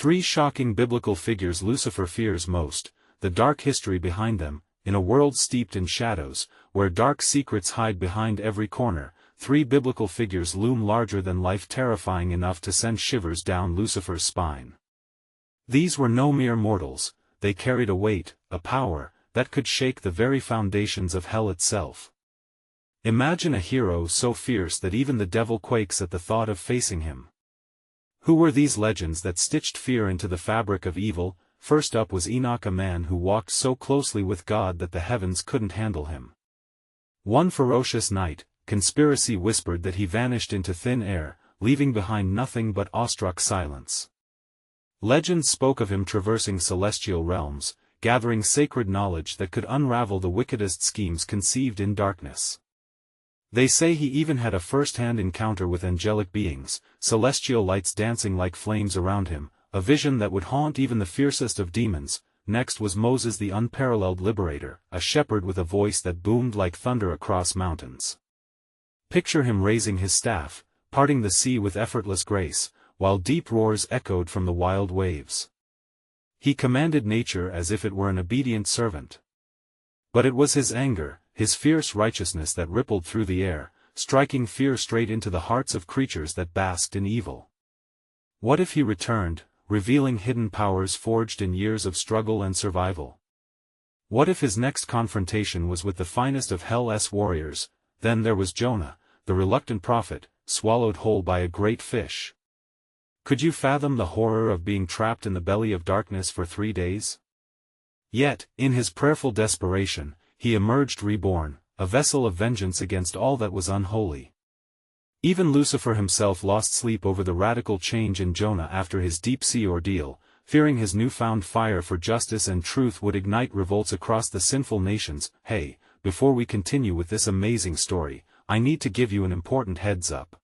Three shocking biblical figures Lucifer fears most, the dark history behind them, in a world steeped in shadows, where dark secrets hide behind every corner, three biblical figures loom larger than life, terrifying enough to send shivers down Lucifer's spine. These were no mere mortals, they carried a weight, a power, that could shake the very foundations of hell itself. Imagine a hero so fierce that even the devil quakes at the thought of facing him. Who were these legends that stitched fear into the fabric of evil? First up was Enoch, a man who walked so closely with God that the heavens couldn't handle him. One ferocious night, conspiracy whispered that he vanished into thin air, leaving behind nothing but awestruck silence. Legends spoke of him traversing celestial realms, gathering sacred knowledge that could unravel the wickedest schemes conceived in darkness. They say he even had a first-hand encounter with angelic beings, celestial lights dancing like flames around him, a vision that would haunt even the fiercest of demons. Next was Moses, the unparalleled liberator, a shepherd with a voice that boomed like thunder across mountains. Picture him raising his staff, parting the sea with effortless grace, while deep roars echoed from the wild waves. He commanded nature as if it were an obedient servant. But it was his anger, his fierce righteousness that rippled through the air, striking fear straight into the hearts of creatures that basked in evil. What if he returned, revealing hidden powers forged in years of struggle and survival? What if his next confrontation was with the finest of hell's warriors? Then there was Jonah, the reluctant prophet, swallowed whole by a great fish. Could you fathom the horror of being trapped in the belly of darkness for 3 days? Yet, in his prayerful desperation, he emerged reborn, a vessel of vengeance against all that was unholy. Even Lucifer himself lost sleep over the radical change in Jonah after his deep-sea ordeal, fearing his newfound fire for justice and truth would ignite revolts across the sinful nations. Hey, before we continue with this amazing story, I need to give you an important heads-up.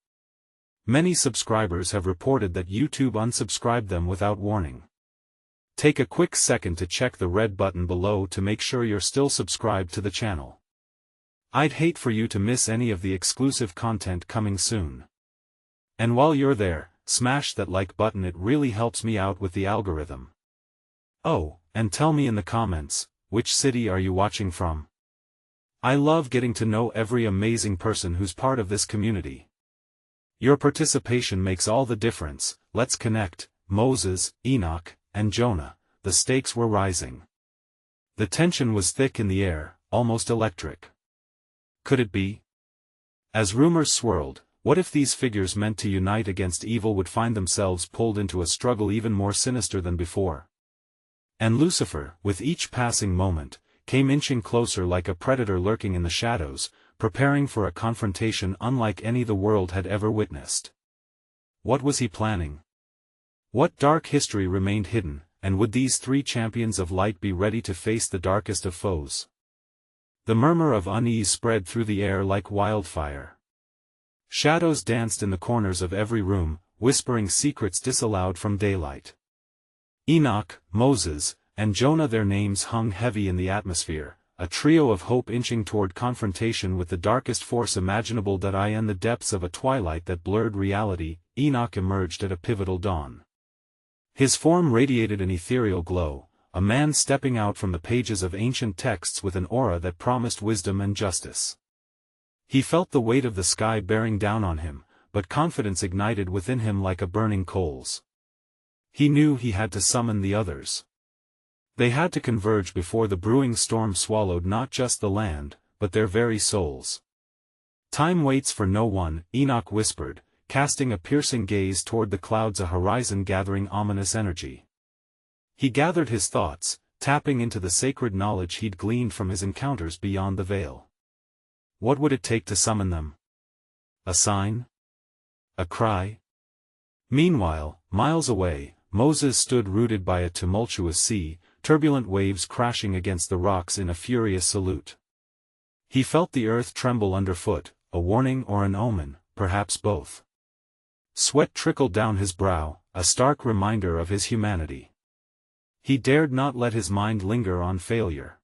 Many subscribers have reported that YouTube unsubscribed them without warning. Take a quick second to check the red button below to make sure you're still subscribed to the channel. I'd hate for you to miss any of the exclusive content coming soon. And while you're there, smash that like button, it really helps me out with the algorithm. Oh, and tell me in the comments, which city are you watching from? I love getting to know every amazing person who's part of this community. Your participation makes all the difference. Let's connect. Moses, Enoch, and Jonah, the stakes were rising. The tension was thick in the air, almost electric. Could it be? As rumors swirled, what if these figures meant to unite against evil would find themselves pulled into a struggle even more sinister than before? And Lucifer, with each passing moment, came inching closer like a predator lurking in the shadows, preparing for a confrontation unlike any the world had ever witnessed. What was he planning? What dark history remained hidden, and would these three champions of light be ready to face the darkest of foes? The murmur of unease spread through the air like wildfire. Shadows danced in the corners of every room, whispering secrets disallowed from daylight. Enoch, Moses, and Jonah, their names hung heavy in the atmosphere, a trio of hope inching toward confrontation with the darkest force imaginable. In the depths of a twilight that blurred reality, Enoch emerged at a pivotal dawn. His form radiated an ethereal glow, a man stepping out from the pages of ancient texts with an aura that promised wisdom and justice. He felt the weight of the sky bearing down on him, but confidence ignited within him like a burning coals. He knew he had to summon the others. They had to converge before the brewing storm swallowed not just the land, but their very souls. Time waits for no one, Enoch whispered, casting a piercing gaze toward the clouds, a horizon gathering ominous energy. He gathered his thoughts, tapping into the sacred knowledge he'd gleaned from his encounters beyond the veil. What would it take to summon them? A sign? A cry? Meanwhile, miles away, Moses stood rooted by a tumultuous sea, turbulent waves crashing against the rocks in a furious salute. He felt the earth tremble underfoot, a warning or an omen, perhaps both. Sweat trickled down his brow, a stark reminder of his humanity. He dared not let his mind linger on failure.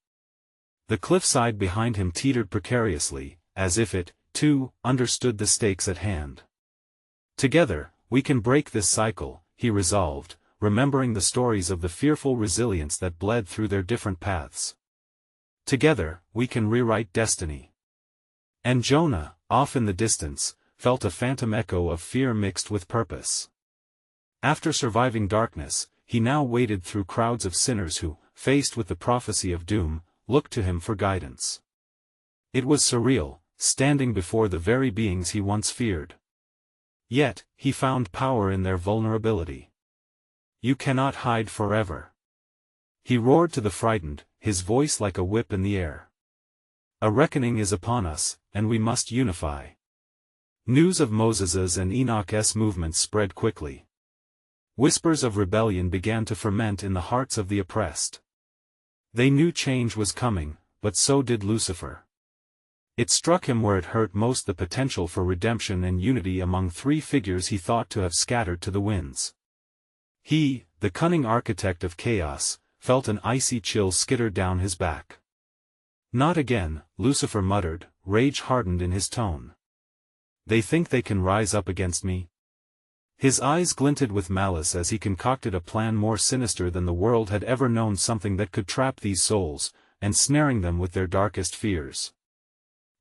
The cliffside behind him teetered precariously, as if it, too, understood the stakes at hand. Together, we can break this cycle, he resolved, remembering the stories of the fearful resilience that bled through their different paths. Together, we can rewrite destiny. And Jonah, off in the distance, felt a phantom echo of fear mixed with purpose. After surviving darkness, he now waded through crowds of sinners who, faced with the prophecy of doom, looked to him for guidance. It was surreal, standing before the very beings he once feared. Yet, he found power in their vulnerability. "You cannot hide forever," he roared to the frightened, his voice like a whip in the air. "A reckoning is upon us, and we must unify." News of Moses's and Enoch's movements spread quickly. Whispers of rebellion began to ferment in the hearts of the oppressed. They knew change was coming, but so did Lucifer. It struck him where it hurt most, the potential for redemption and unity among three figures he thought to have scattered to the winds. He, the cunning architect of chaos, felt an icy chill skitter down his back. "Not again," Lucifer muttered, rage hardened in his tone. "They think they can rise up against me?" His eyes glinted with malice as he concocted a plan more sinister than the world had ever known, something that could trap these souls, ensnaring them with their darkest fears.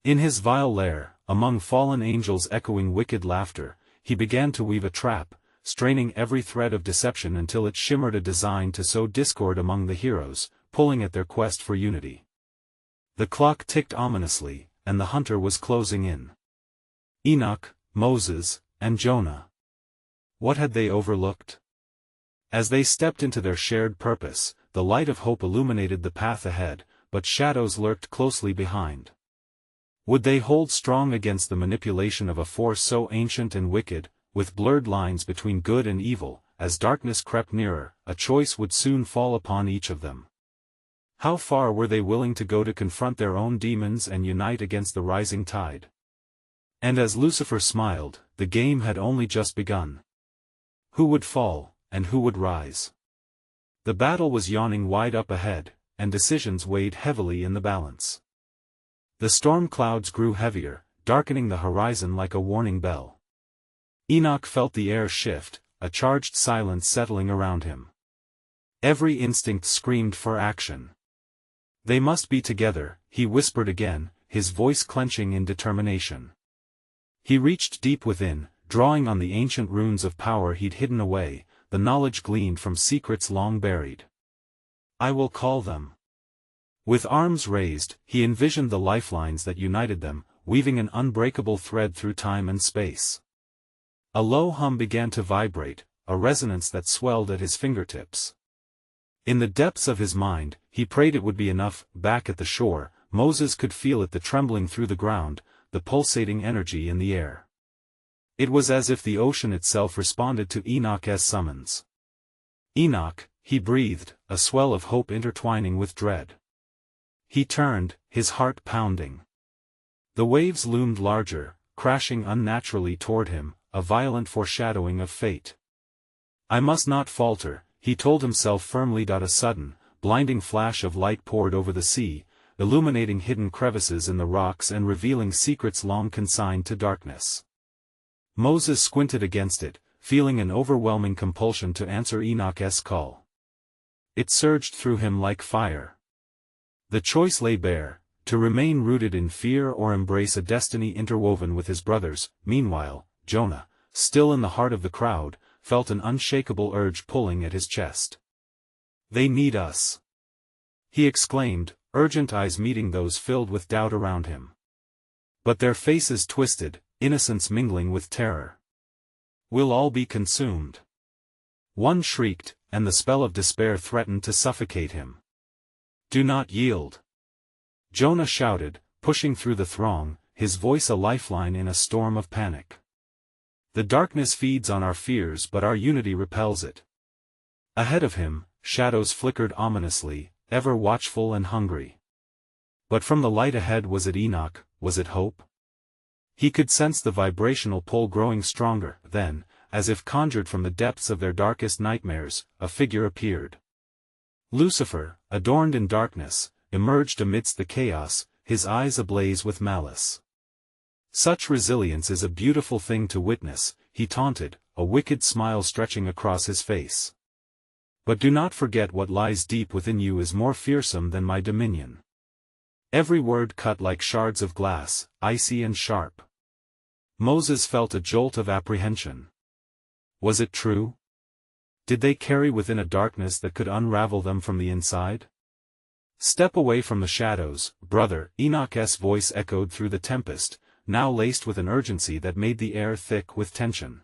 In his vile lair, among fallen angels echoing wicked laughter, he began to weave a trap, straining every thread of deception until it shimmered a design to sow discord among the heroes, pulling at their quest for unity. The clock ticked ominously, and the hunter was closing in. Enoch, Moses, and Jonah. What had they overlooked? As they stepped into their shared purpose, the light of hope illuminated the path ahead, but shadows lurked closely behind. Would they hold strong against the manipulation of a force so ancient and wicked, with blurred lines between good and evil? As darkness crept nearer, a choice would soon fall upon each of them. How far were they willing to go to confront their own demons and unite against the rising tide? And as Lucifer smiled, the game had only just begun. Who would fall, and who would rise? The battle was yawning wide up ahead, and decisions weighed heavily in the balance. The storm clouds grew heavier, darkening the horizon like a warning bell. Enoch felt the air shift, a charged silence settling around him. Every instinct screamed for action. "They must be together," he whispered again, his voice clenching in determination. He reached deep within, drawing on the ancient runes of power he'd hidden away, the knowledge gleaned from secrets long buried. "I will call them." With arms raised, he envisioned the lifelines that united them, weaving an unbreakable thread through time and space. A low hum began to vibrate, a resonance that swelled at his fingertips. In the depths of his mind, he prayed it would be enough. Back at the shore, Moses could feel it, the trembling through the ground, the pulsating energy in the air. It was as if the ocean itself responded to Enoch's summons. "Enoch," he breathed, a swell of hope intertwining with dread. He turned, his heart pounding. The waves loomed larger, crashing unnaturally toward him, a violent foreshadowing of fate. "I must not falter," he told himself firmly. A sudden, blinding flash of light poured over the sea, illuminating hidden crevices in the rocks and revealing secrets long consigned to darkness. Moses squinted against it, feeling an overwhelming compulsion to answer Enoch's call. It surged through him like fire. The choice lay bare, to remain rooted in fear or embrace a destiny interwoven with his brothers. Meanwhile, Jonah, still in the heart of the crowd, felt an unshakable urge pulling at his chest. "They need us," he exclaimed, urgent eyes meeting those filled with doubt around him. But their faces twisted, innocence mingling with terror. "We'll all be consumed," one shrieked, and the spell of despair threatened to suffocate him. "Do not yield," Jonah shouted, pushing through the throng, his voice a lifeline in a storm of panic. "The darkness feeds on our fears, but our unity repels it." Ahead of him, shadows flickered ominously, ever watchful and hungry. But from the light ahead, was it Enoch, was it hope? He could sense the vibrational pull growing stronger. Then, as if conjured from the depths of their darkest nightmares, a figure appeared. Lucifer, adorned in darkness, emerged amidst the chaos, his eyes ablaze with malice. "Such resilience is a beautiful thing to witness," he taunted, a wicked smile stretching across his face. But do not forget what lies deep within you is more fearsome than my dominion. Every word cut like shards of glass, icy and sharp. Moses felt a jolt of apprehension. Was it true? Did they carry within a darkness that could unravel them from the inside? Step away from the shadows, brother, Enoch's voice echoed through the tempest, now laced with an urgency that made the air thick with tension.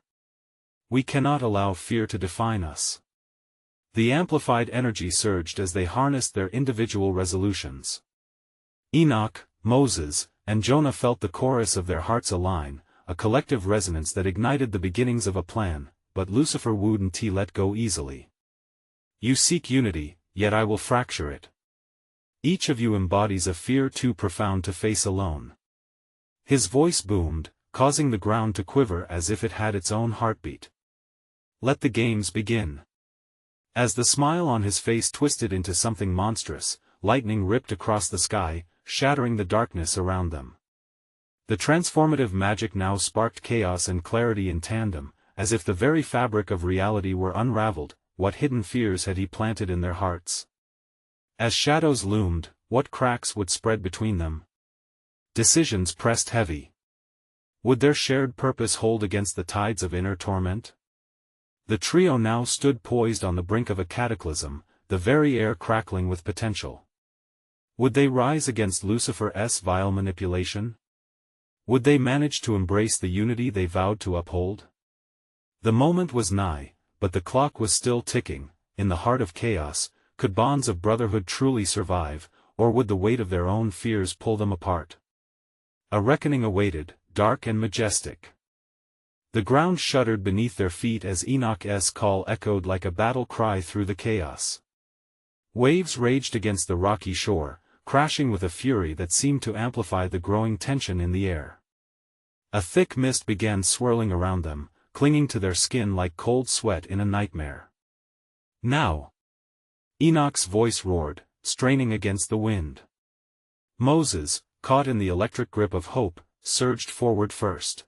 We cannot allow fear to define us. The amplified energy surged as they harnessed their individual resolutions. Enoch, Moses, and Jonah felt the chorus of their hearts align, a collective resonance that ignited the beginnings of a plan, but Lucifer wouldn't let go easily. You seek unity, yet I will fracture it. Each of you embodies a fear too profound to face alone. His voice boomed, causing the ground to quiver as if it had its own heartbeat. Let the games begin. As the smile on his face twisted into something monstrous, lightning ripped across the sky, shattering the darkness around them. The transformative magic now sparked chaos and clarity in tandem, as if the very fabric of reality were unraveled. What hidden fears had he planted in their hearts? As shadows loomed, what cracks would spread between them? Decisions pressed heavy. Would their shared purpose hold against the tides of inner torment? The trio now stood poised on the brink of a cataclysm, the very air crackling with potential. Would they rise against Lucifer's vile manipulation? Would they manage to embrace the unity they vowed to uphold? The moment was nigh, but the clock was still ticking. In the heart of chaos, could bonds of brotherhood truly survive, or would the weight of their own fears pull them apart? A reckoning awaited, dark and majestic. The ground shuddered beneath their feet as Enoch's call echoed like a battle cry through the chaos. Waves raged against the rocky shore, crashing with a fury that seemed to amplify the growing tension in the air. A thick mist began swirling around them, clinging to their skin like cold sweat in a nightmare. Now! Enoch's voice roared, straining against the wind. Moses, caught in the electric grip of hope, surged forward first.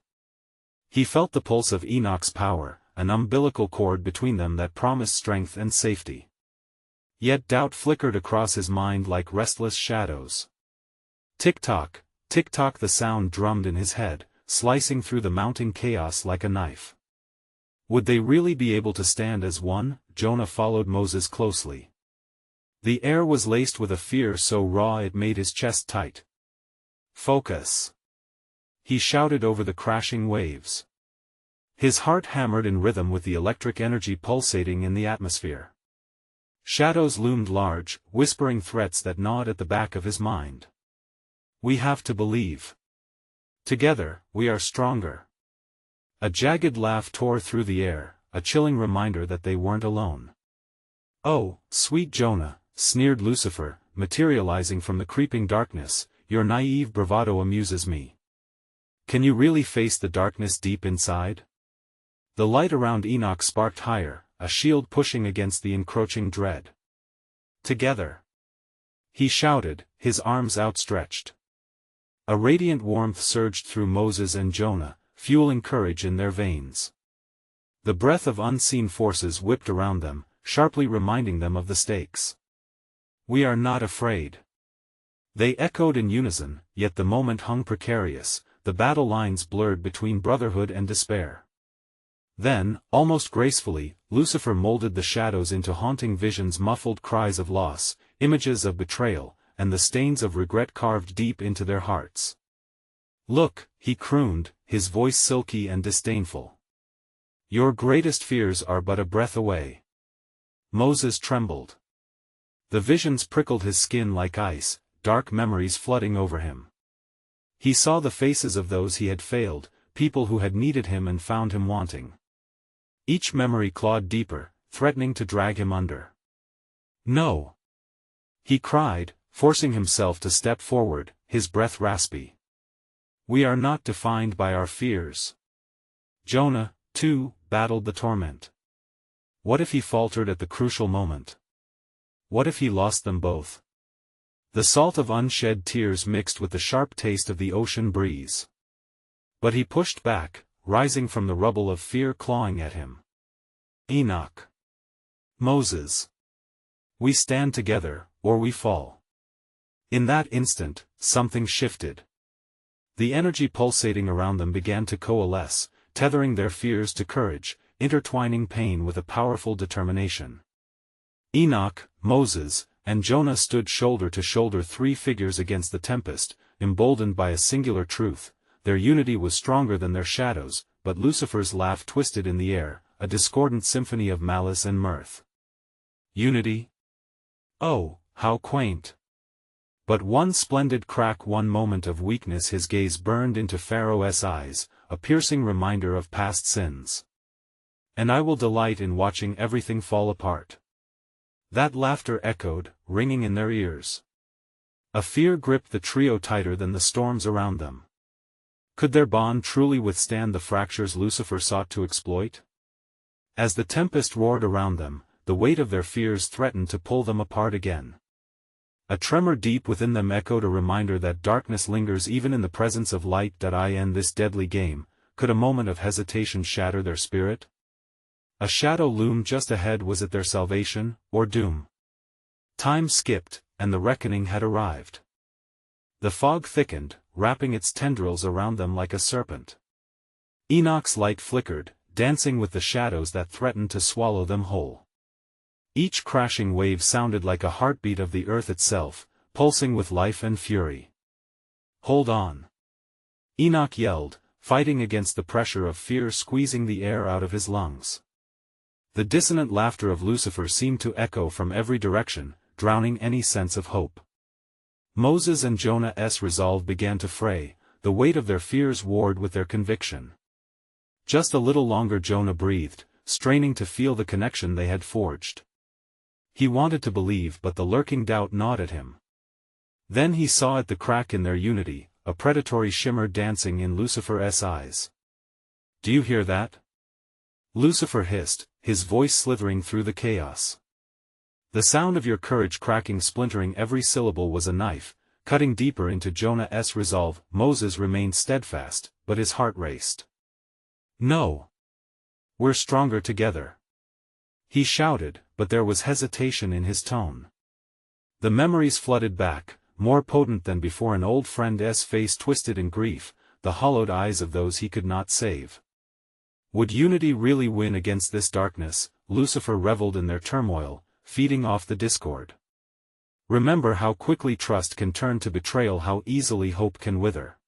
He felt the pulse of Enoch's power, an umbilical cord between them that promised strength and safety. Yet doubt flickered across his mind like restless shadows. Tick-tock, tick-tock, the sound drummed in his head, slicing through the mounting chaos like a knife. Would they really be able to stand as one? Jonah followed Moses closely. The air was laced with a fear so raw it made his chest tight. Focus! He shouted over the crashing waves. His heart hammered in rhythm with the electric energy pulsating in the atmosphere. Shadows loomed large, whispering threats that gnawed at the back of his mind. We have to believe. Together, we are stronger. A jagged laugh tore through the air, a chilling reminder that they weren't alone. Oh, sweet Jonah, sneered Lucifer, materializing from the creeping darkness, your naive bravado amuses me. Can you really face the darkness deep inside? The light around Enoch sparked higher, a shield pushing against the encroaching dread. Together! He shouted, his arms outstretched. A radiant warmth surged through Moses and Jonah, fueling courage in their veins. The breath of unseen forces whipped around them, sharply reminding them of the stakes. We are not afraid. They echoed in unison, yet the moment hung precarious, the battle lines blurred between brotherhood and despair. Then, almost gracefully, Lucifer molded the shadows into haunting visions, muffled cries of loss, images of betrayal, and the stains of regret carved deep into their hearts. Look, he crooned, his voice silky and disdainful. Your greatest fears are but a breath away. Moses trembled. The visions prickled his skin like ice, dark memories flooding over him. He saw the faces of those he had failed, people who had needed him and found him wanting. Each memory clawed deeper, threatening to drag him under. No! He cried, forcing himself to step forward, his breath raspy. We are not defined by our fears. Jonah, too, battled the torment. What if he faltered at the crucial moment? What if he lost them both? The salt of unshed tears mixed with the sharp taste of the ocean breeze. But he pushed back, rising from the rubble of fear clawing at him. Enoch! Moses. We stand together, or we fall. In that instant, something shifted. The energy pulsating around them began to coalesce, tethering their fears to courage, intertwining pain with a powerful determination. Enoch, Moses, and Jonah stood shoulder to shoulder, three figures against the tempest, emboldened by a singular truth: their unity was stronger than their shadows. But Lucifer's laugh twisted in the air, a discordant symphony of malice and mirth. Unity? Oh, how quaint! But one splendid crack, one moment of weakness. His gaze burned into Pharaoh's eyes, a piercing reminder of past sins. And I will delight in watching everything fall apart. That laughter echoed, ringing in their ears. A fear gripped the trio tighter than the storms around them. Could their bond truly withstand the fractures Lucifer sought to exploit? As the tempest roared around them, the weight of their fears threatened to pull them apart again. A tremor deep within them echoed a reminder that darkness lingers even in the presence of light. In this deadly game, could a moment of hesitation shatter their spirit? A shadow loomed just ahead. Was it their salvation, or doom? Time skipped, and the reckoning had arrived. The fog thickened, wrapping its tendrils around them like a serpent. Enoch's light flickered, dancing with the shadows that threatened to swallow them whole. Each crashing wave sounded like a heartbeat of the earth itself, pulsing with life and fury. Hold on! Enoch yelled, fighting against the pressure of fear squeezing the air out of his lungs. The dissonant laughter of Lucifer seemed to echo from every direction, drowning any sense of hope. Moses and Jonah's resolve began to fray, the weight of their fears warred with their conviction. Just a little longer, Jonah breathed, straining to feel the connection they had forged. He wanted to believe, but the lurking doubt gnawed at him. Then he saw it, the crack in their unity, a predatory shimmer dancing in Lucifer's eyes. "Do you hear that?" Lucifer hissed, his voice slithering through the chaos. The sound of your courage cracking, splintering. Every syllable was a knife, cutting deeper into Jonah's resolve. Moses remained steadfast, but his heart raced. "No. We're stronger together," he shouted, but there was hesitation in his tone. The memories flooded back, more potent than before. An old friend's face twisted in grief, the hollowed eyes of those he could not save. Would unity really win against this darkness? Lucifer reveled in their turmoil, feeding off the discord. Remember how quickly trust can turn to betrayal, how easily hope can wither.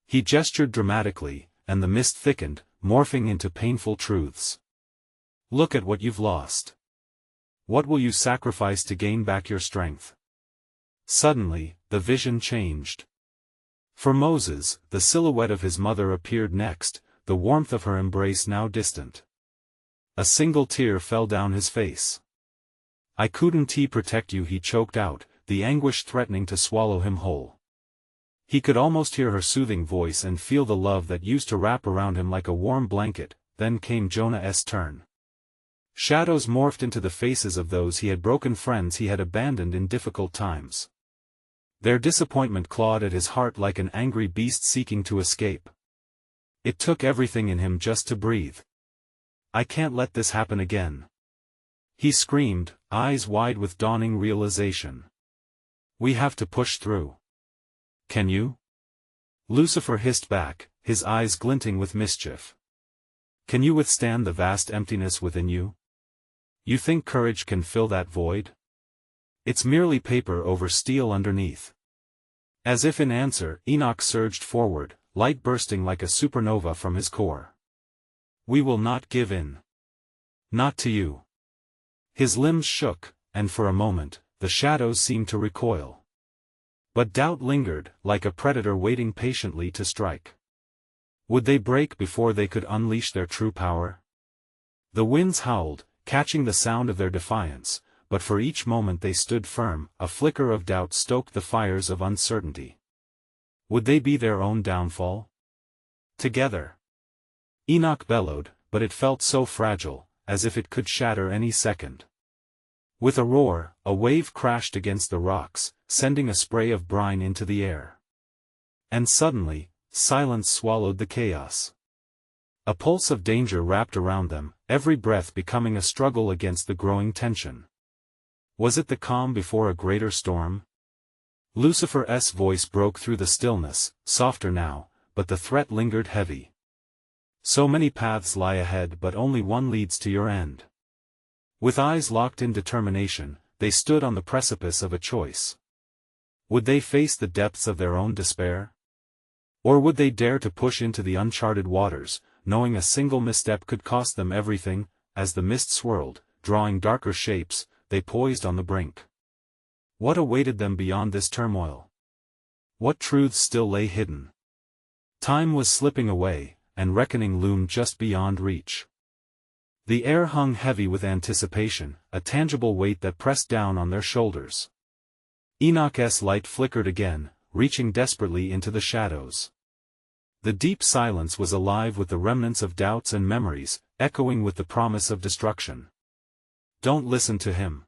He gestured dramatically, and the mist thickened, morphing into painful truths. Look at what you've lost. What will you sacrifice to gain back your strength? Suddenly, the vision changed. For Moses, the silhouette of his mother appeared next, the warmth of her embrace now distant. A single tear fell down his face. "I couldn't protect you," he choked out, the anguish threatening to swallow him whole. He could almost hear her soothing voice and feel the love that used to wrap around him like a warm blanket. Then came Jonah's turn. Shadows morphed into the faces of those he had broken, friends he had abandoned in difficult times. Their disappointment clawed at his heart like an angry beast seeking to escape. It took everything in him just to breathe. "I can't let this happen again," he screamed, eyes wide with dawning realization. "We have to push through." "Can you?" Lucifer hissed back, his eyes glinting with mischief. "Can you withstand the vast emptiness within you? You think courage can fill that void? It's merely paper over steel underneath." As if in answer, Enoch surged forward, light bursting like a supernova from his core. "We will not give in. Not to you." His limbs shook, and for a moment, the shadows seemed to recoil. But doubt lingered, like a predator waiting patiently to strike. Would they break before they could unleash their true power? The winds howled, catching the sound of their defiance, but for each moment they stood firm. A flicker of doubt stoked the fires of uncertainty. Would they be their own downfall? Together. Enoch bellowed, but it felt so fragile, as if it could shatter any second. With a roar, a wave crashed against the rocks, sending a spray of brine into the air. And suddenly, silence swallowed the chaos. A pulse of danger wrapped around them, every breath becoming a struggle against the growing tension. Was it the calm before a greater storm? Lucifer's voice broke through the stillness, softer now, but the threat lingered heavy. So many paths lie ahead, but only one leads to your end. With eyes locked in determination, they stood on the precipice of a choice. Would they face the depths of their own despair? Or would they dare to push into the uncharted waters, knowing a single misstep could cost them everything? As the mist swirled, drawing darker shapes, they poised on the brink. What awaited them beyond this turmoil? What truths still lay hidden? Time was slipping away, and reckoning loomed just beyond reach. The air hung heavy with anticipation, a tangible weight that pressed down on their shoulders. Enoch's light flickered again, reaching desperately into the shadows. The deep silence was alive with the remnants of doubts and memories, echoing with the promise of destruction. "Don't listen to him!"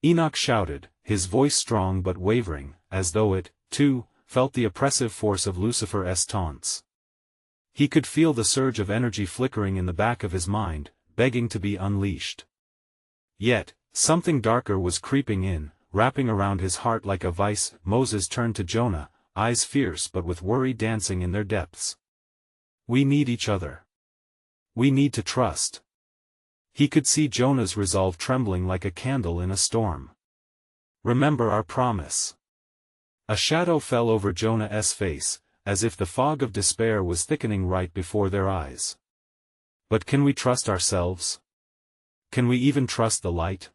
Enoch shouted, his voice strong but wavering, as though it, too, felt the oppressive force of Lucifer's taunts. He could feel the surge of energy flickering in the back of his mind, begging to be unleashed. Yet, something darker was creeping in, wrapping around his heart like a vice. Moses turned to Jonah, eyes fierce but with worry dancing in their depths. "We need each other. We need to trust." He could see Jonah's resolve trembling like a candle in a storm. "Remember our promise." A shadow fell over Jonah's face, as if the fog of despair was thickening right before their eyes. "But can we trust ourselves? Can we even trust the light?"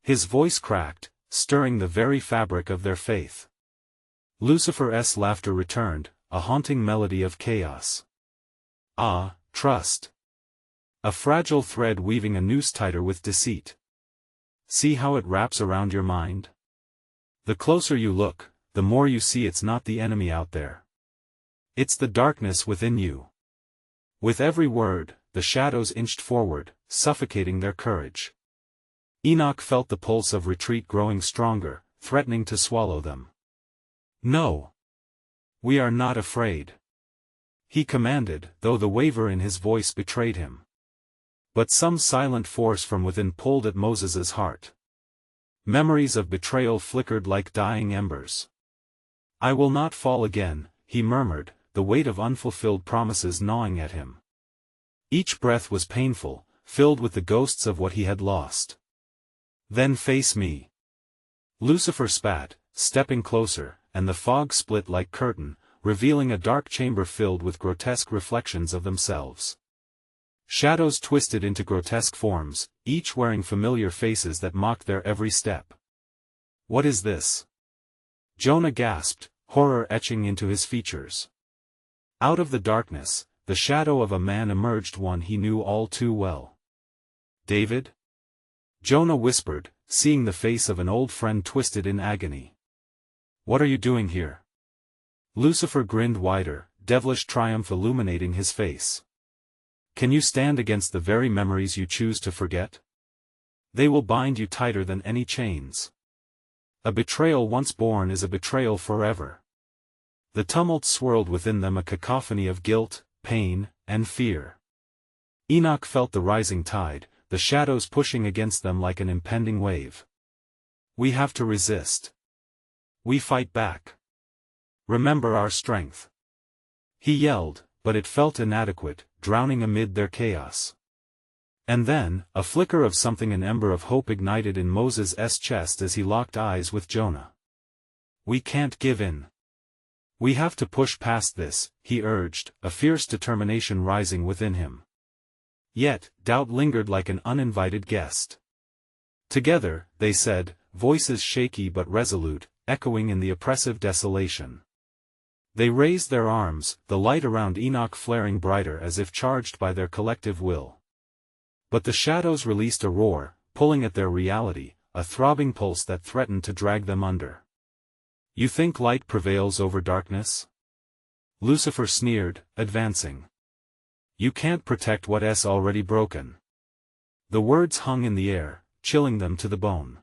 His voice cracked, stirring the very fabric of their faith. Lucifer's laughter returned, a haunting melody of chaos. "Ah, trust. A fragile thread weaving a noose tighter with deceit. See how it wraps around your mind? The closer you look, the more you see it's not the enemy out there. It's the darkness within you." With every word, the shadows inched forward, suffocating their courage. Enoch felt the pulse of retreat growing stronger, threatening to swallow them. "No. We are not afraid," he commanded, though the waver in his voice betrayed him. But some silent force from within pulled at Moses's heart. Memories of betrayal flickered like dying embers. "I will not fall again," he murmured, the weight of unfulfilled promises gnawing at him. Each breath was painful, filled with the ghosts of what he had lost. "Then face me." Lucifer spat, stepping closer, and the fog split like curtain, revealing a dark chamber filled with grotesque reflections of themselves. Shadows twisted into grotesque forms, each wearing familiar faces that mocked their every step. "What is this?" Jonah gasped, horror etching into his features. Out of the darkness, the shadow of a man emerged, one he knew all too well. "David?" Jonah whispered, seeing the face of an old friend twisted in agony. "What are you doing here?" Lucifer grinned wider, devilish triumph illuminating his face. "Can you stand against the very memories you choose to forget? They will bind you tighter than any chains. A betrayal once born is a betrayal forever." The tumult swirled within them, a cacophony of guilt, pain, and fear. Enoch felt the rising tide, the shadows pushing against them like an impending wave. "We have to resist. We fight back. Remember our strength." He yelled, but it felt inadequate, drowning amid their chaos. And then, a flicker of something, an ember of hope ignited in Moses' chest as he locked eyes with Jonah. "We can't give in. We have to push past this," he urged, a fierce determination rising within him. Yet, doubt lingered like an uninvited guest. Together, they said, voices shaky but resolute, echoing in the oppressive desolation. They raised their arms, the light around Enoch flaring brighter as if charged by their collective will. But the shadows released a roar, pulling at their reality, a throbbing pulse that threatened to drag them under. "You think light prevails over darkness?" Lucifer sneered, advancing. "You can't protect what's already broken." The words hung in the air, chilling them to the bone.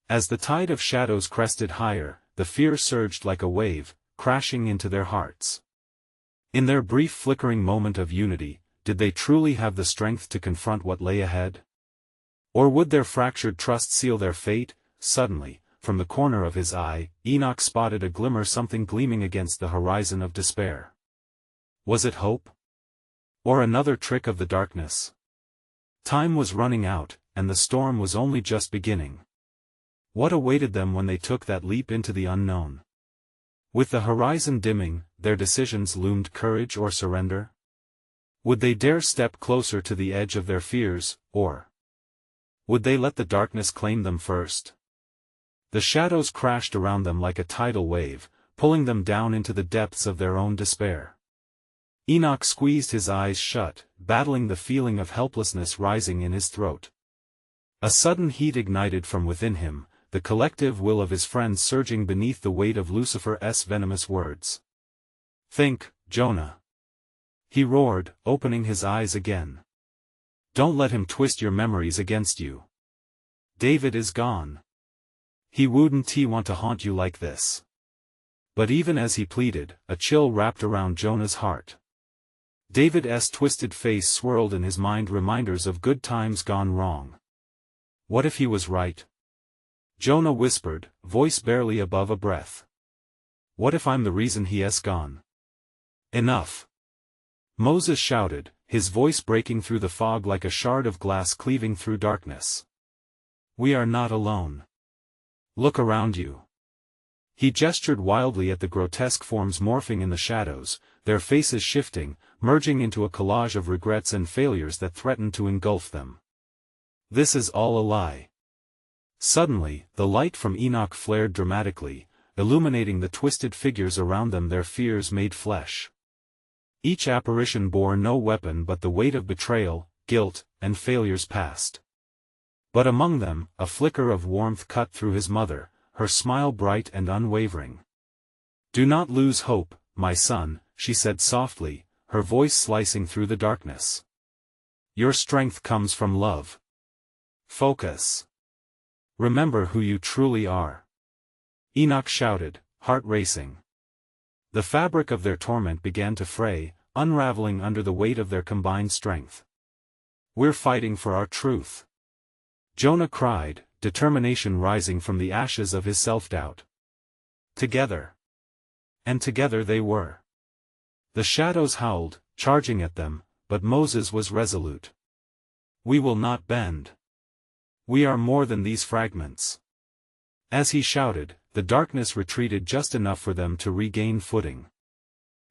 As the tide of shadows crested higher, the fear surged like a wave, crashing into their hearts. In their brief flickering moment of unity, did they truly have the strength to confront what lay ahead? Or would their fractured trust seal their fate? Suddenly, from the corner of his eye, Enoch spotted a glimmer, something gleaming against the horizon of despair. Was it hope? Or another trick of the darkness? Time was running out, and the storm was only just beginning. What awaited them when they took that leap into the unknown? With the horizon dimming, their decisions loomed: courage or surrender? Would they dare step closer to the edge of their fears, or would they let the darkness claim them first? The shadows crashed around them like a tidal wave, pulling them down into the depths of their own despair. Enoch squeezed his eyes shut, battling the feeling of helplessness rising in his throat. A sudden heat ignited from within him, the collective will of his friends surging beneath the weight of Lucifer's venomous words. "Think, Jonah!" he roared, opening his eyes again. "Don't let him twist your memories against you. David is gone. He wouldn't want to haunt you like this." But even as he pleaded, a chill wrapped around Jonah's heart. David's twisted face swirled in his mind, reminders of good times gone wrong. What if he was right? Jonah whispered, voice barely above a breath. What if I'm the reason he has gone? Enough! Moses shouted, his voice breaking through the fog like a shard of glass cleaving through darkness. We are not alone. Look around you. He gestured wildly at the grotesque forms morphing in the shadows, their faces shifting, merging into a collage of regrets and failures that threatened to engulf them. This is all a lie. Suddenly, the light from Enoch flared dramatically, illuminating the twisted figures around them, their fears made flesh. Each apparition bore no weapon but the weight of betrayal, guilt, and failures past. But among them, a flicker of warmth cut through his mother, her smile bright and unwavering. "Do not lose hope, my son," she said softly, her voice slicing through the darkness. "Your strength comes from love. Focus. Remember who you truly are." Enoch shouted, heart racing. The fabric of their torment began to fray, unraveling under the weight of their combined strength. "We're fighting for our truth," Jonah cried, determination rising from the ashes of his self-doubt. Together. And together they were. The shadows howled, charging at them, but Moses was resolute. "We will not bend. We are more than these fragments." As he shouted, the darkness retreated just enough for them to regain footing.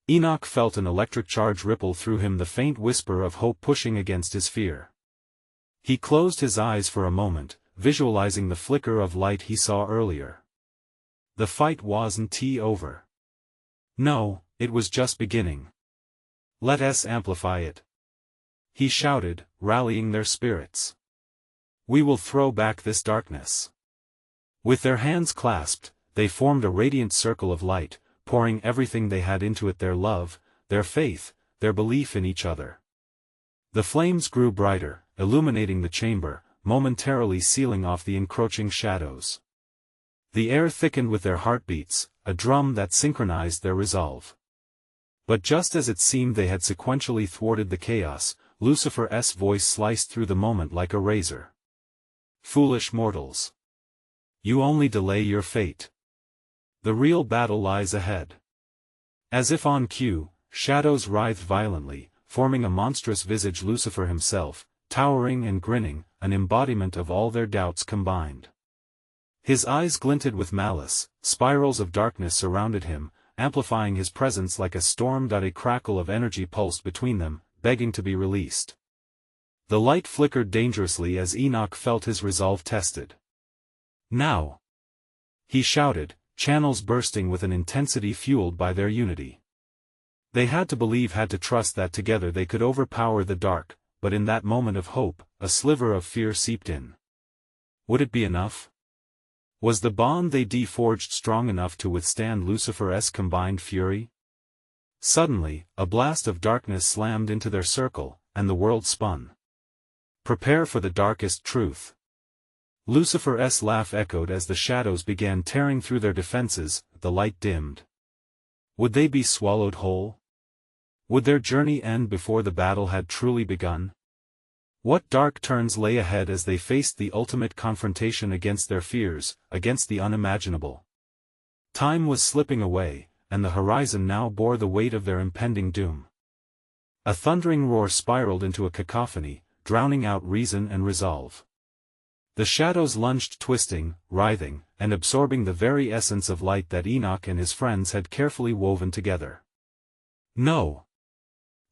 Enoch felt an electric charge ripple through him, the faint whisper of hope pushing against his fear. He closed his eyes for a moment, visualizing the flicker of light he saw earlier. The fight wasn't over. No, it was just beginning. Let us amplify it. He shouted, rallying their spirits. We will throw back this darkness. With their hands clasped, they formed a radiant circle of light, pouring everything they had into it, their love, their faith, their belief in each other. The flames grew brighter, illuminating the chamber, momentarily sealing off the encroaching shadows. The air thickened with their heartbeats, a drum that synchronized their resolve. But just as it seemed they had sequentially thwarted the chaos, Lucifer's voice sliced through the moment like a razor. "Foolish mortals! You only delay your fate. The real battle lies ahead." As if on cue, shadows writhed violently, forming a monstrous visage, Lucifer himself, towering and grinning, an embodiment of all their doubts combined. His eyes glinted with malice, spirals of darkness surrounded him, amplifying his presence like a storm. A crackle of energy pulsed between them, begging to be released. The light flickered dangerously as Enoch felt his resolve tested. "Now!" he shouted, channels bursting with an intensity fueled by their unity. They had to believe, had to trust that together they could overpower the dark, but in that moment of hope, a sliver of fear seeped in. Would it be enough? Was the bond they forged strong enough to withstand Lucifer's combined fury? Suddenly, a blast of darkness slammed into their circle, and the world spun. Prepare for the darkest truth. Lucifer's laugh echoed as the shadows began tearing through their defenses, the light dimmed. Would they be swallowed whole? Would their journey end before the battle had truly begun? What dark turns lay ahead as they faced the ultimate confrontation against their fears, against the unimaginable? Time was slipping away, and the horizon now bore the weight of their impending doom. A thundering roar spiraled into a cacophony, drowning out reason and resolve. The shadows lunged, twisting, writhing, and absorbing the very essence of light that Enoch and his friends had carefully woven together. "No!"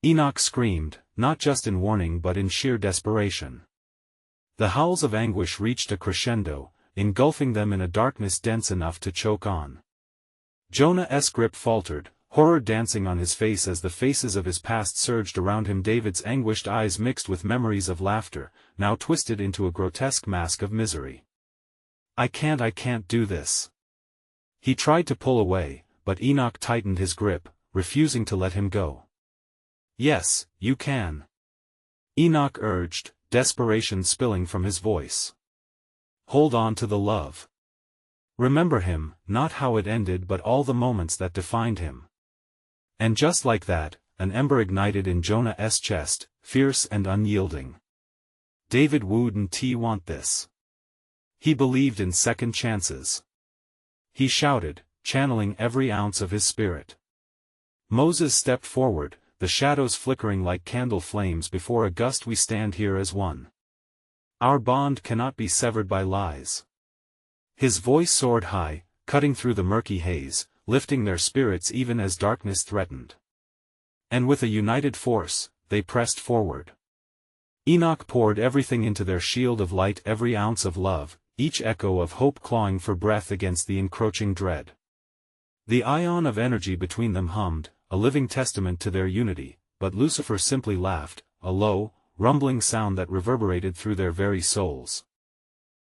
Enoch screamed, not just in warning but in sheer desperation. The howls of anguish reached a crescendo, engulfing them in a darkness dense enough to choke on. Jonah's grip faltered, horror dancing on his face as the faces of his past surged around him. David's anguished eyes mixed with memories of laughter, now twisted into a grotesque mask of misery. I can't do this." He tried to pull away, but Enoch tightened his grip, refusing to let him go. "Yes, you can," Enoch urged, desperation spilling from his voice. "Hold on to the love. Remember him, not how it ended but all the moments that defined him." And just like that, an ember ignited in Jonah's chest, fierce and unyielding. David wouldn't want this. He believed in second chances. He shouted, channeling every ounce of his spirit. Moses stepped forward, the shadows flickering like candle flames before a gust. "We stand here as one. Our bond cannot be severed by lies." His voice soared high, cutting through the murky haze, lifting their spirits even as darkness threatened. And with a united force, they pressed forward. Enoch poured everything into their shield of light, every ounce of love, each echo of hope clawing for breath against the encroaching dread. The ion of energy between them hummed, a living testament to their unity, but Lucifer simply laughed, a low, rumbling sound that reverberated through their very souls.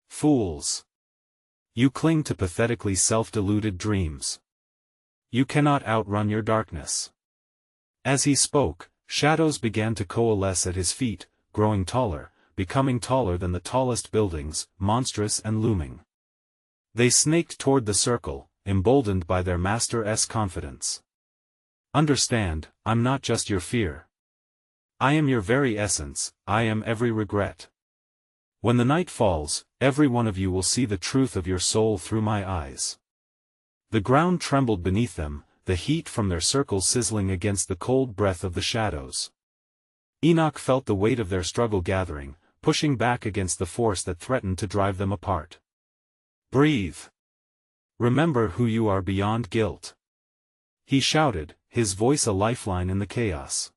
"Fools! You cling to pathetically self-deluded dreams. You cannot outrun your darkness." As he spoke, shadows began to coalesce at his feet, growing taller, becoming taller than the tallest buildings, monstrous and looming. They snaked toward the circle, emboldened by their master's confidence. "Understand, I'm not just your fear. I am your very essence, I am every regret. When the night falls, every one of you will see the truth of your soul through my eyes." The ground trembled beneath them, the heat from their circle sizzling against the cold breath of the shadows. Enoch felt the weight of their struggle gathering, pushing back against the force that threatened to drive them apart. "Breathe. Remember who you are beyond guilt," he shouted, his voice a lifeline in the chaos.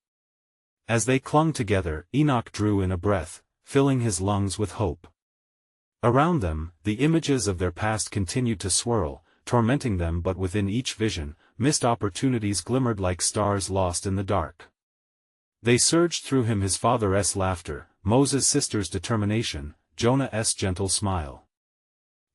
As they clung together, Enoch drew in a breath, filling his lungs with hope. Around them, the images of their past continued to swirl, tormenting them, but within each vision, missed opportunities glimmered like stars lost in the dark. They surged through him: his father's laughter, Moses' sister's determination, Jonah's gentle smile.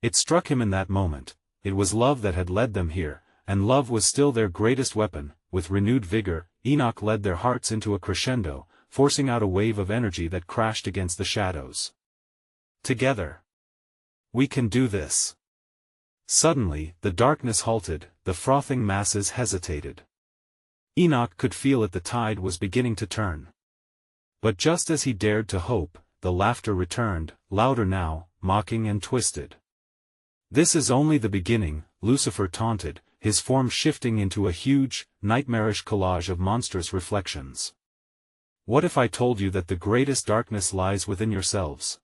It struck him in that moment, it was love that had led them here, and love was still their greatest weapon. With renewed vigor, Enoch led their hearts into a crescendo, forcing out a wave of energy that crashed against the shadows. "Together. We can do this." Suddenly, the darkness halted, the frothing masses hesitated. Enoch could feel it, the tide was beginning to turn. But just as he dared to hope, the laughter returned, louder now, mocking and twisted. "This is only the beginning," Lucifer taunted, his form shifting into a huge, nightmarish collage of monstrous reflections. "What if I told you that the greatest darkness lies within yourselves?"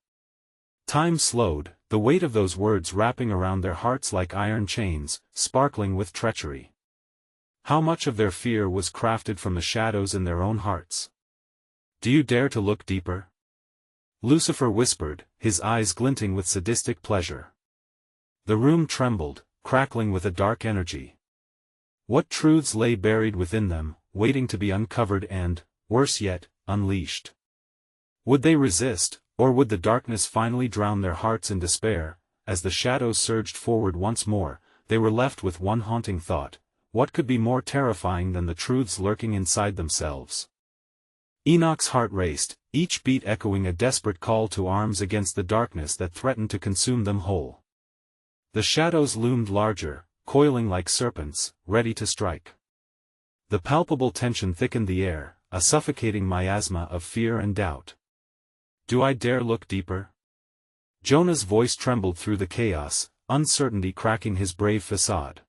Time slowed, the weight of those words wrapping around their hearts like iron chains, sparkling with treachery. How much of their fear was crafted from the shadows in their own hearts? "Do you dare to look deeper?" Lucifer whispered, his eyes glinting with sadistic pleasure. The room trembled, crackling with a dark energy. What truths lay buried within them, waiting to be uncovered and, worse yet, unleashed? Would they resist, or would the darkness finally drown their hearts in despair? As the shadows surged forward once more, they were left with one haunting thought: what could be more terrifying than the truths lurking inside themselves? Enoch's heart raced, each beat echoing a desperate call to arms against the darkness that threatened to consume them whole. The shadows loomed larger, coiling like serpents, ready to strike. The palpable tension thickened the air, a suffocating miasma of fear and doubt. Do I dare look deeper? Jonah's voice trembled through the chaos, uncertainty cracking his brave facade.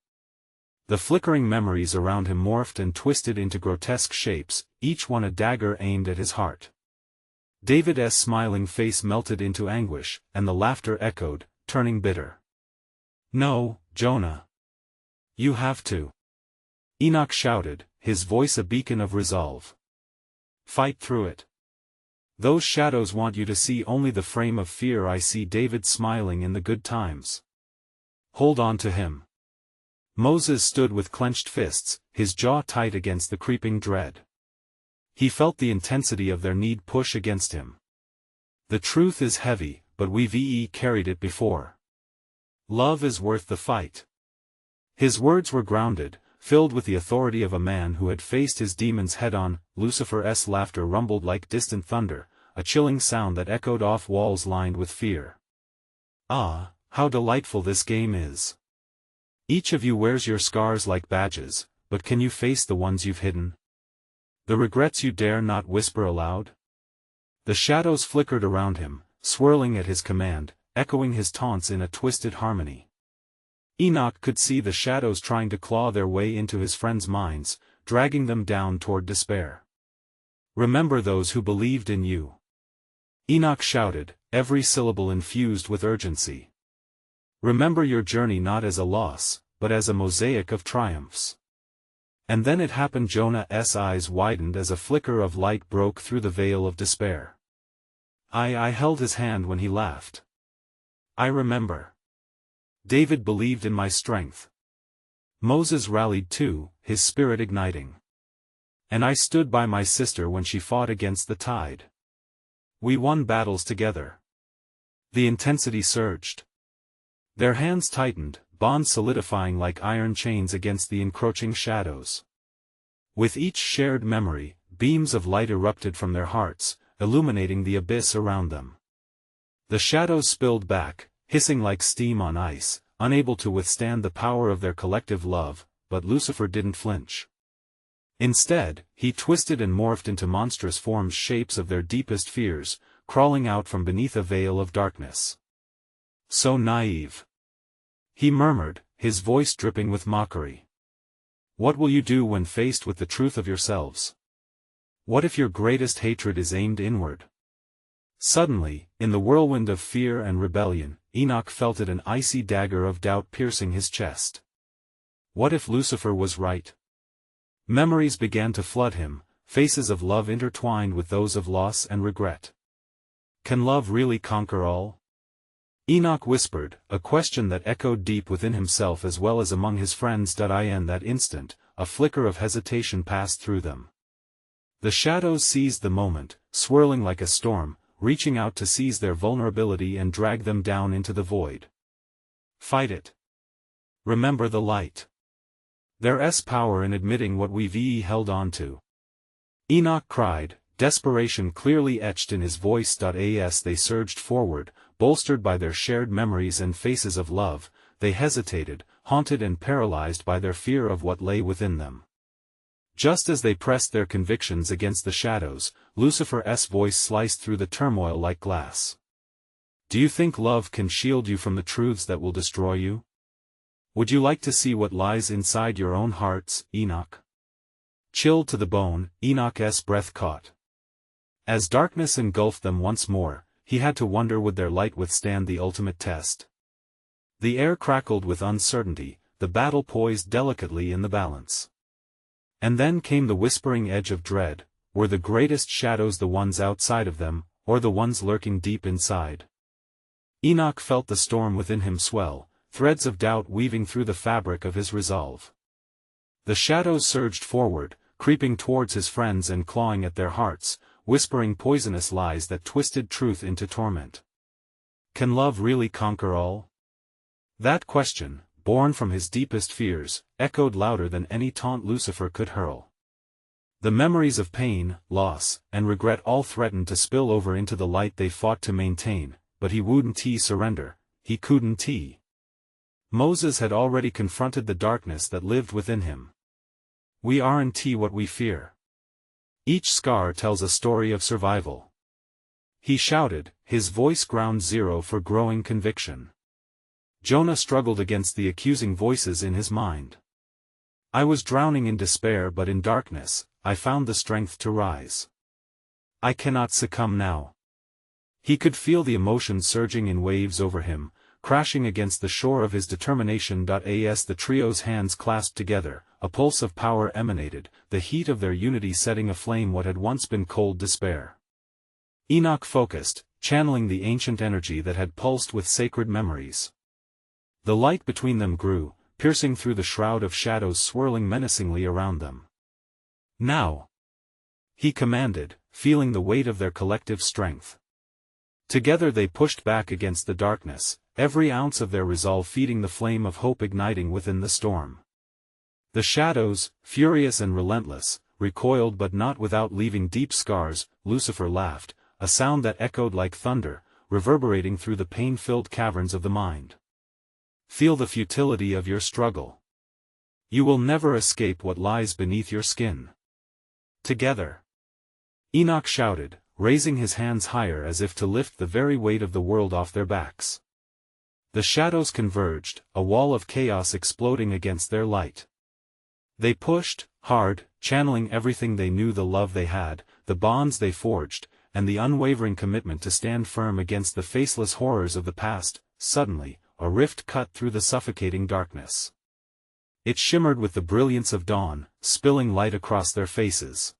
The flickering memories around him morphed and twisted into grotesque shapes, each one a dagger aimed at his heart. David's smiling face melted into anguish, and the laughter echoed, turning bitter. No, Jonah. You have to. Enoch shouted, his voice a beacon of resolve. Fight through it. Those shadows want you to see only the frame of fear I see. David smiling in the good times. Hold on to him. Moses stood with clenched fists, his jaw tight against the creeping dread. He felt the intensity of their need push against him. The truth is heavy, but we've carried it before. Love is worth the fight. His words were grounded, filled with the authority of a man who had faced his demons head-on. Lucifer's laughter rumbled like distant thunder, a chilling sound that echoed off walls lined with fear. Ah, how delightful this game is. Each of you wears your scars like badges, but can you face the ones you've hidden? The regrets you dare not whisper aloud? The shadows flickered around him, swirling at his command, echoing his taunts in a twisted harmony. Enoch could see the shadows trying to claw their way into his friends' minds, dragging them down toward despair. Remember those who believed in you. Enoch shouted, every syllable infused with urgency. Remember your journey not as a loss, but as a mosaic of triumphs. And then it happened. Jonah's eyes widened as a flicker of light broke through the veil of despair. I held his hand when he laughed. I remember. David believed in my strength. Moses rallied too, his spirit igniting. And I stood by my sister when she fought against the tide. We won battles together. The intensity surged. Their hands tightened, bonds solidifying like iron chains against the encroaching shadows. With each shared memory, beams of light erupted from their hearts, illuminating the abyss around them. The shadows spilled back, hissing like steam on ice, unable to withstand the power of their collective love, but Lucifer didn't flinch. Instead, he twisted and morphed into monstrous forms, shapes of their deepest fears, crawling out from beneath a veil of darkness. So naive. He murmured, his voice dripping with mockery. What will you do when faced with the truth of yourselves? What if your greatest hatred is aimed inward? Suddenly, in the whirlwind of fear and rebellion, Enoch felt it, an icy dagger of doubt piercing his chest. What if Lucifer was right? Memories began to flood him, faces of love intertwined with those of loss and regret. Can love really conquer all? Enoch whispered, a question that echoed deep within himself as well as among his friends. In that instant, a flicker of hesitation passed through them. The shadows seized the moment, swirling like a storm, reaching out to seize their vulnerability and drag them down into the void. Fight it. Remember the light. There's power in admitting what we've held on to. Enoch cried, desperation clearly etched in his voice. As they surged forward, bolstered by their shared memories and faces of love, they hesitated, haunted and paralyzed by their fear of what lay within them. Just as they pressed their convictions against the shadows, Lucifer's voice sliced through the turmoil like glass. Do you think love can shield you from the truths that will destroy you? Would you like to see what lies inside your own hearts, Enoch? Chilled to the bone, Enoch's breath caught. As darkness engulfed them once more, he had to wonder, would their light withstand the ultimate test? The air crackled with uncertainty, the battle poised delicately in the balance. And then came the whispering edge of dread. Were the greatest shadows the ones outside of them, or the ones lurking deep inside? Enoch felt the storm within him swell, threads of doubt weaving through the fabric of his resolve. The shadows surged forward, creeping towards his friends and clawing at their hearts, whispering poisonous lies that twisted truth into torment. Can love really conquer all? That question, born from his deepest fears, echoed louder than any taunt Lucifer could hurl. The memories of pain, loss, and regret all threatened to spill over into the light they fought to maintain, but he wouldn't surrender, he couldn't. Moses had already confronted the darkness that lived within him. We aren't what we fear. Each scar tells a story of survival. He shouted, his voice ground zero for growing conviction. Jonah struggled against the accusing voices in his mind. I was drowning in despair, but in darkness, I found the strength to rise. I cannot succumb now. He could feel the emotions surging in waves over him, crashing against the shore of his determination. As the trio's hands clasped together, a pulse of power emanated, the heat of their unity setting aflame what had once been cold despair. Enoch focused, channeling the ancient energy that had pulsed with sacred memories. The light between them grew, piercing through the shroud of shadows swirling menacingly around them. Now! He commanded, feeling the weight of their collective strength. Together they pushed back against the darkness, every ounce of their resolve feeding the flame of hope igniting within the storm. The shadows, furious and relentless, recoiled but not without leaving deep scars. Lucifer laughed, a sound that echoed like thunder, reverberating through the pain-filled caverns of the mind. Feel the futility of your struggle. You will never escape what lies beneath your skin. Together. Enoch shouted, raising his hands higher as if to lift the very weight of the world off their backs. The shadows converged, a wall of chaos exploding against their light. They pushed, hard, channeling everything they knew, the love they had, the bonds they forged, and the unwavering commitment to stand firm against the faceless horrors of the past. Suddenly, a rift cut through the suffocating darkness. It shimmered with the brilliance of dawn, spilling light across their faces.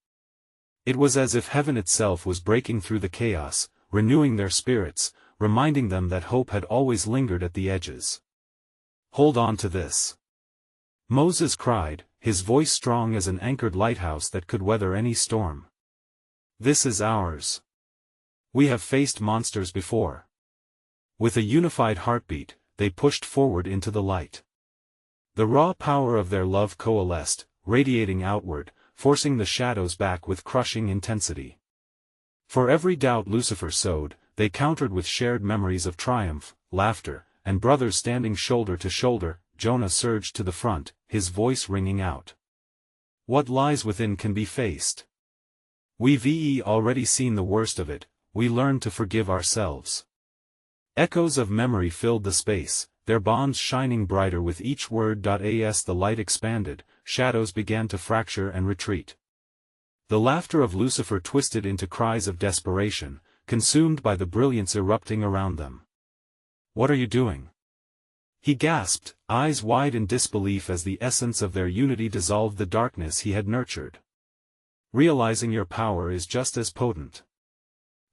It was as if heaven itself was breaking through the chaos, renewing their spirits, reminding them that hope had always lingered at the edges. Hold on to this. Moses cried, his voice strong as an anchored lighthouse that could weather any storm. This is ours. We have faced monsters before. With a unified heartbeat, they pushed forward into the light. The raw power of their love coalesced, radiating outward, forcing the shadows back with crushing intensity. For every doubt Lucifer sowed, they countered with shared memories of triumph, laughter, and brothers standing shoulder to shoulder. Jonah surged to the front, his voice ringing out. What lies within can be faced. We've already seen the worst of it, we learned to forgive ourselves. Echoes of memory filled the space, their bonds shining brighter with each word. As the light expanded, shadows began to fracture and retreat. The laughter of Lucifer twisted into cries of desperation, consumed by the brilliance erupting around them. What are you doing? He gasped, eyes wide in disbelief as the essence of their unity dissolved the darkness he had nurtured. Realizing your power is just as potent.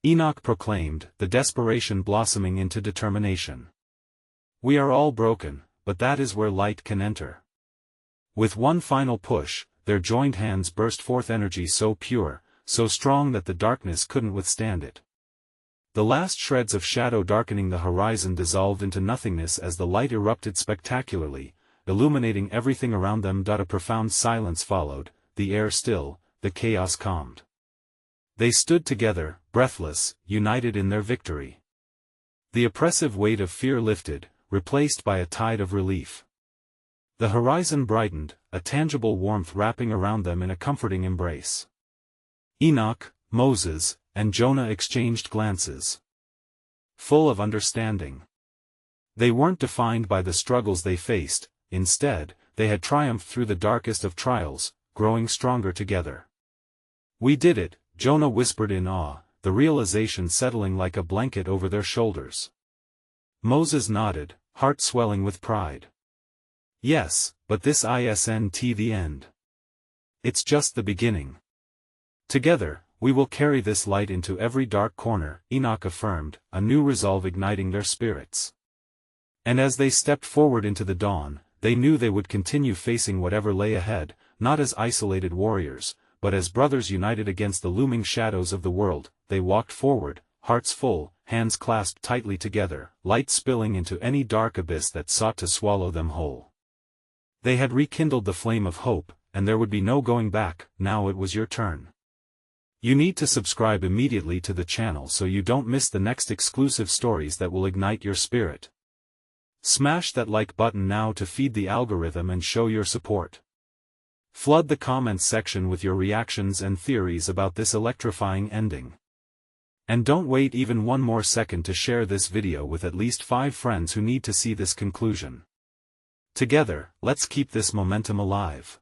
Enoch proclaimed, the desperation blossoming into determination. We are all broken, but that is where light can enter. With one final push, their joined hands burst forth energy so pure, so strong that the darkness couldn't withstand it. The last shreds of shadow darkening the horizon dissolved into nothingness as the light erupted spectacularly, illuminating everything around them. A profound silence followed, the air still, the chaos calmed. They stood together, breathless, united in their victory. The oppressive weight of fear lifted, replaced by a tide of relief. The horizon brightened, a tangible warmth wrapping around them in a comforting embrace. Enoch, Moses, and Jonah exchanged glances. Full of understanding. They weren't defined by the struggles they faced, instead, they had triumphed through the darkest of trials, growing stronger together. We did it, Jonah whispered in awe, the realization settling like a blanket over their shoulders. Moses nodded, heart swelling with pride. Yes, but this isn't the end. It's just the beginning. Together, we will carry this light into every dark corner, Enoch affirmed, a new resolve igniting their spirits. And as they stepped forward into the dawn, they knew they would continue facing whatever lay ahead, not as isolated warriors, but as brothers united against the looming shadows of the world. They walked forward, hearts full, hands clasped tightly together, light spilling into any dark abyss that sought to swallow them whole. They had rekindled the flame of hope, and there would be no going back. Now it was your turn. You need to subscribe immediately to the channel so you don't miss the next exclusive stories that will ignite your spirit. Smash that like button now to feed the algorithm and show your support. Flood the comments section with your reactions and theories about this electrifying ending. And don't wait even one more second to share this video with at least 5 friends who need to see this conclusion. Together, let's keep this momentum alive.